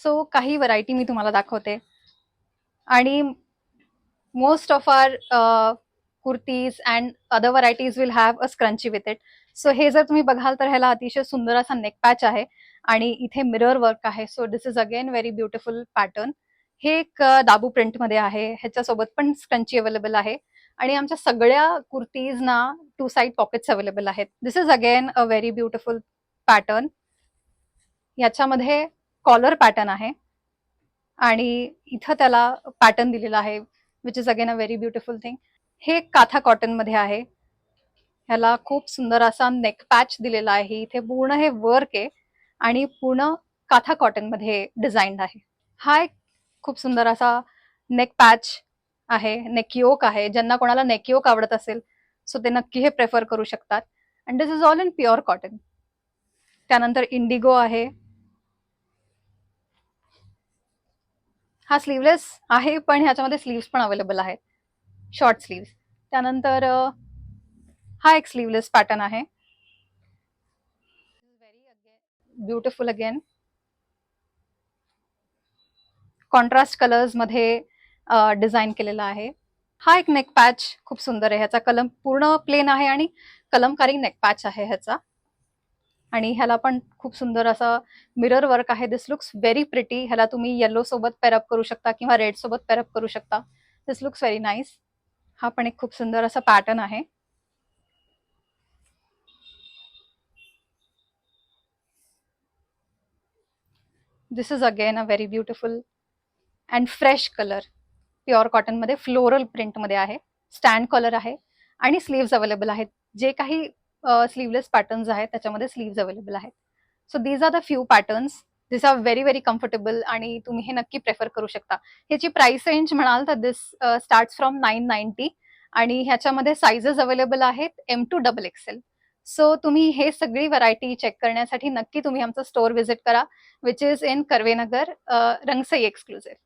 So काही variety मी तुम्हाला दाखवते आणि most of are kurtis and other varieties will have a scrunchie with it. So हे जर तुम्ही बघाल तर ह्याला अतिशय सुंदर असा नेक पॅच आहे आणि इथे मिरर वर्क आहे. So this is again very beautiful pattern. हे एक दाबू प्रिंट मध्ये आहे. ह्याच्यासोबत पण स्क्रंची अवेलेबल आहे आणि आमच्या सगळ्या कुर्तीजना 2 साइड पॉकेट्स अवेलेबल आहेत. This is again a very beautiful pattern. याच्यामध्ये कॉलर पॅटर्न आहे आणि इथं त्याला पॅटर्न दिलेला आहे which is again a very beautiful thing. हे काथा कॉटन मध्ये आहे. ह्याला खूप सुंदर असा नेक पॅच दिलेला आहे. इथे पूर्ण हे वर्क आहे आणि पूर्ण काथा कॉटन मध्ये डिझाईन्ड आहे. हा एक खूप सुंदर असा नेक पॅच आहे, नेक योक आहे. ज्यांना कोणाला नेक योक आवडत असेल सो ते नक्की हे प्रेफर करू शकतात. And this is all in pure cotton. त्यानंतर इंडिगो आहे. हा स्लीवलेस आहे पण ह्याच्यामध्ये स्लीव्स पण अवेलेबल आहेत, शॉर्ट स्लीव्स. त्यानंतर हा एक स्लीवलेस पॅटर्न आहे. ब्युटिफुल अगेन कॉन्ट्रास्ट कलर्स मध्ये डिझाईन केलेला आहे. हा एक नेक पॅच खूप सुंदर आहे. ह्याचा कलम पूर्ण प्लेन आहे आणि कलमकारी नेक पॅच आहे ह्याचा. आणि ह्याला पण खूप सुंदर असा मिरर वर्क आहे. दिस लुक्स व्हेरी प्रिटी. ह्याला तुम्ही येलो सोबत पेअरअप करू शकता किंवा रेड सोबत पेअरअप करू शकता. This looks very nice. हा पण एक खूप सुंदर असा पॅटर्न आहे. This is again a very beautiful and fresh colour. Pure cotton मध्ये फ्लोरल प्रिंट मध्ये आहे. स्टँड कॉलर आहे आणि स्लीव्स अवेलेबल आहेत. जे काही स्लीवलेस पॅटर्न्स आहेत त्याच्यामध्ये स्लीव्स अवेलेबल आहेत. So these are the few patterns. This are very very comfortable आणि तुम्ही हे नक्की प्रेफर करू शकता. ह्याची प्राइस रेंज म्हणाल तर दिस स्टार्ट फ्रॉम 990 आणि ह्याच्यामध्ये साइजेस अवेलेबल आहेत M to XXL. सो तुम्ही हे सगळी व्हरायटी चेक करण्यासाठी नक्की तुम्ही आमचं स्टोअर व्हिजिट करा which is in Karvenagar, Rangsai exclusive.